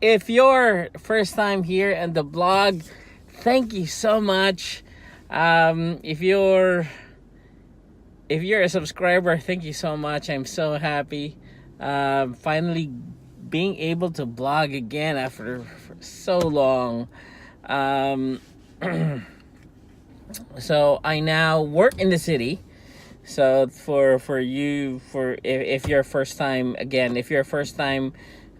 if you're first time here in the blog, thank you so much. If you're a subscriber, thank you so much. I'm so happy. Finally being able to blog again after for so long. Um, so I now work in the city. So for you, if you're first time, again, if you're first time,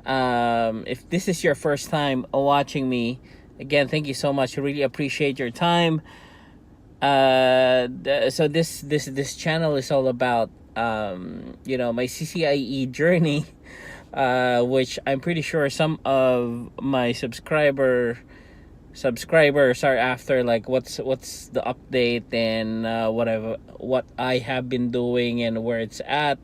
if this is your first time watching me, again, thank you so much. I really appreciate your time. So this channel is all about my CCIE journey, which I'm pretty sure some of my subscribers are after, like what's the update and what I have been doing and where it's at.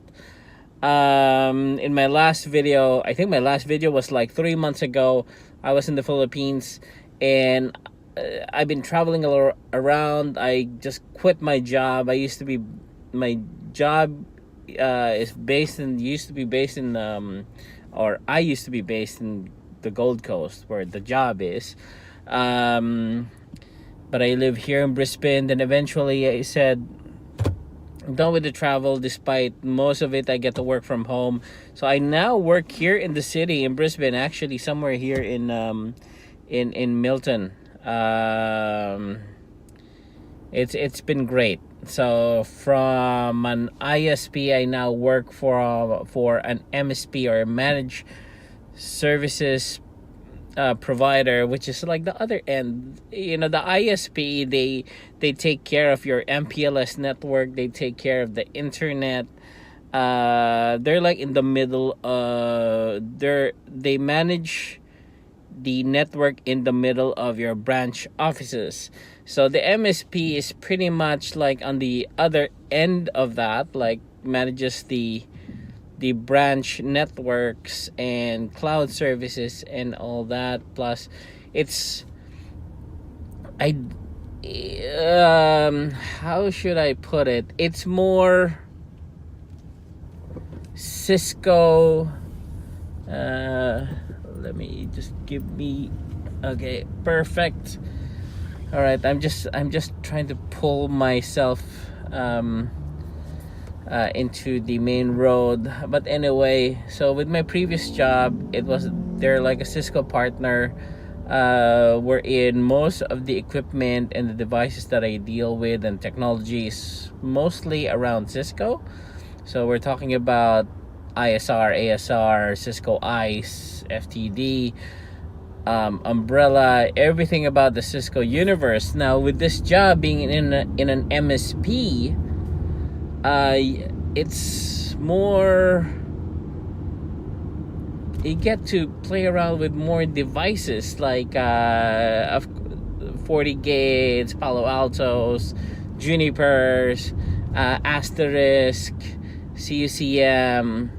In my last video, I think my last video was like 3 months ago. I was in the Philippines, and I've been traveling around. I just quit my job. My job used to be based in or I used to be based in the Gold Coast, where the job is. But I live here in Brisbane. Then eventually I said, I'm done with the travel. Despite most of it, I get to work from home. So I now work here in the city in Brisbane, actually somewhere here in Milton. It's been great. So from an ISP, I now work for an MSP, or a managed services provider, which is like the other end. The ISP, they take care of your MPLS network. They take care of the internet. They're like in the middle. They manage the network in the middle of your branch offices. So the MSP is pretty much like on the other end of that, like manages the branch networks and cloud services and all that. Plus it's I how should I put it? It's more Cisco. Let me just give me okay, perfect. All right, I'm just trying to pull myself into the main road. But anyway, so with my previous job, they're like a Cisco partner, wherein most of the equipment and the devices that I deal with and technology is mostly around Cisco. So we're talking about ISR, ASR, Cisco ICE, FTD, Umbrella, everything about the Cisco universe. Now with this job being in an MSP, it's more, you get to play around with more devices, like FortiGates, Palo Altos, Junipers, Asterisk, CUCM,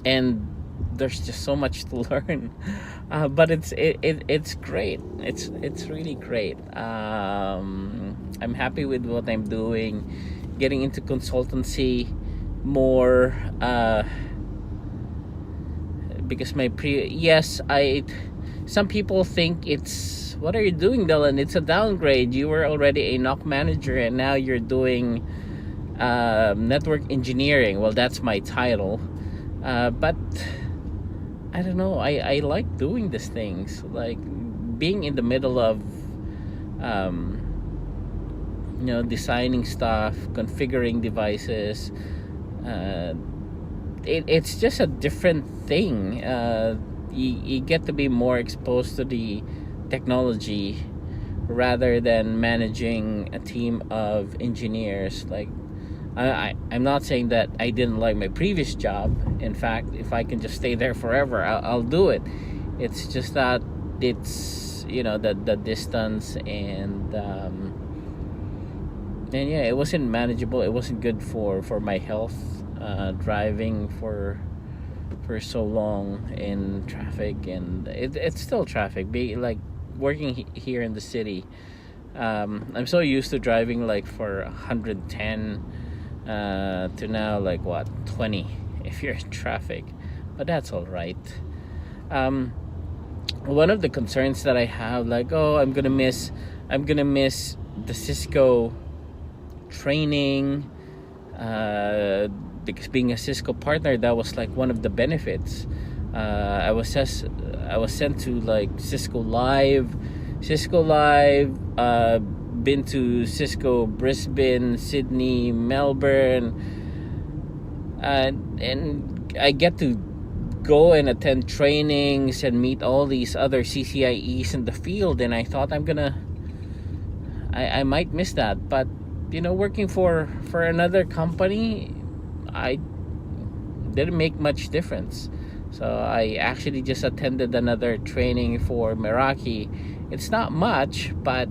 and there's just so much to learn. But it's great. It's really great. I'm happy with what I'm doing. Getting into consultancy more, because some people think it's, what are you doing, Dylan? It's a downgrade. You were already a NOC manager and now you're doing network engineering. Well, that's my title, but I don't know. I like doing these things, like being in the middle of designing stuff, configuring devices. It's just a different thing. You get to be more exposed to the technology rather than managing a team of engineers. Like, I'm not saying that I didn't like my previous job. In fact, if I can just stay there forever, I'll do it. It's just that it's the distance, and yeah, it wasn't manageable. It wasn't good for my health, driving for so long in traffic, and it's still traffic. Be like working here in the city. I'm so used to driving like for 110 to now like what 20 if you're in traffic, but that's all right. one of the concerns that I have, like, oh, I'm gonna miss the Cisco training, because being a Cisco partner, that was like one of the benefits. I was sent to like Cisco Live. Been to Cisco Brisbane, Sydney, Melbourne, and I get to go and attend trainings and meet all these other CCIEs in the field. And I thought I might miss that, but working for another company, I didn't make much difference. So I actually just attended another training for Meraki. It's not much, but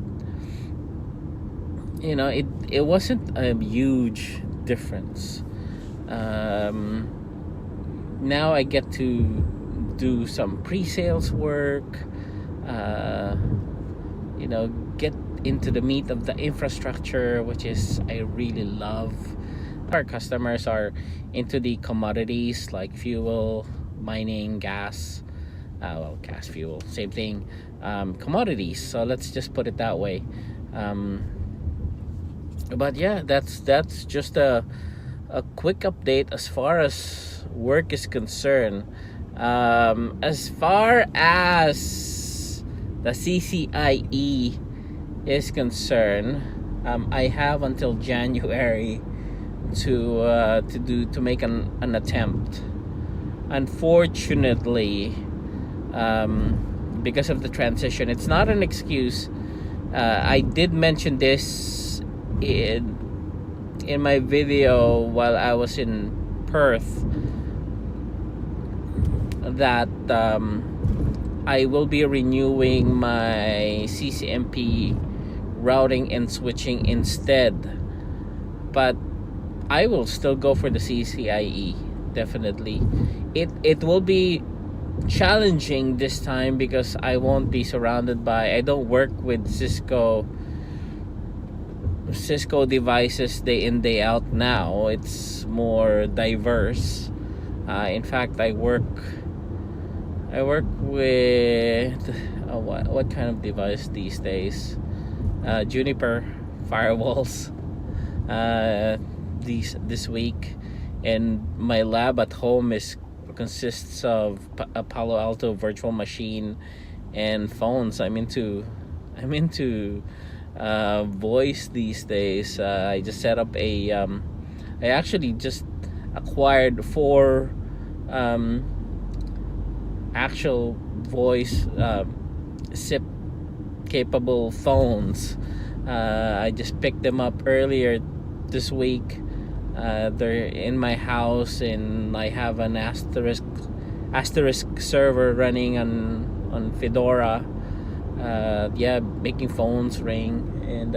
it wasn't a huge difference. Now I get to do some pre-sales work, get into the meat of the infrastructure, which is I really love. Our customers are into the commodities like fuel, mining, gas, gas, fuel, same thing, commodities. So let's just put it that way. But yeah, that's just a quick update as far as work is concerned. As far as the CCIE is concerned, I have until January to make an attempt. Unfortunately, because of the transition, it's not an excuse. I did mention this in my video while I was in Perth, that I will be renewing my CCNP routing and switching instead, but I will still go for the CCIE. Definitely, it will be challenging this time because I won't be surrounded by. I don't work with Cisco devices day in day out now. It's more diverse. In fact, I work with what kind of device these days? Juniper firewalls. This week, and my lab at home consists of a Palo Alto virtual machine and phones. I'm into voice these days. I just set up I actually just acquired 4 actual voice SIP capable phones. I just picked them up earlier this week. They're in my house, and I have an asterisk server running on Fedora. Making phones ring, and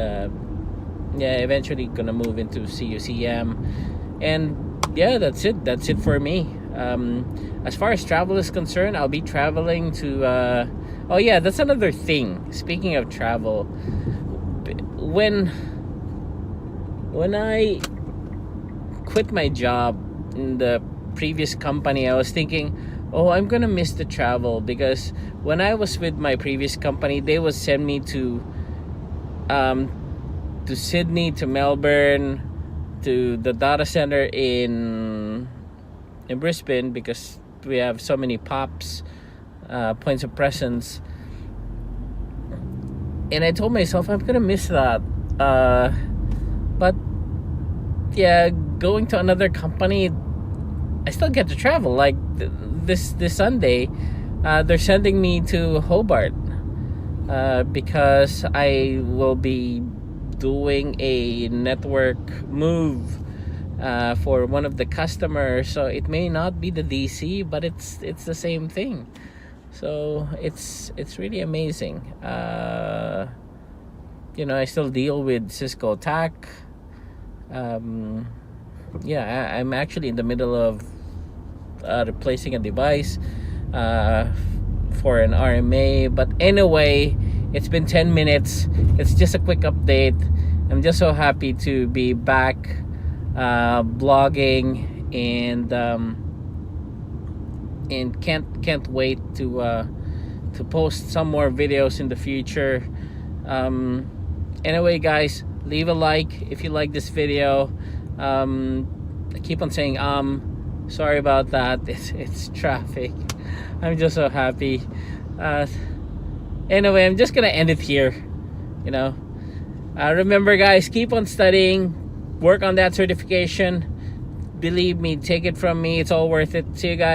eventually gonna move into CUCM, and that's it for me. As far as travel is concerned, I'll be traveling to that's another thing. Speaking of travel, when I quit my job in the previous company, I was thinking, I'm gonna miss the travel, because when I was with my previous company, they would send me to Sydney, to Melbourne, to the data center in Brisbane, because we have so many POPs, points of presence. And I told myself I'm gonna miss that. But going to another company, I still get to travel. Like this Sunday, they're sending me to Hobart, because I will be doing a network move for one of the customers. So it may not be the DC, but it's the same thing. So it's really amazing. I still deal with Cisco TAC. I'm actually in the middle of replacing a device for an RMA. But anyway, it's been 10 minutes. It's just a quick update. I'm just so happy to be back blogging, and can't wait to to post some more videos in the future. Anyway, guys, leave a like if you like this video. I keep on saying sorry about that. It's traffic. I'm just so happy. Anyway, I'm just gonna end it here. Remember, guys, keep on studying, work on that certification. Believe me, take it from me, it's all worth it. See you guys.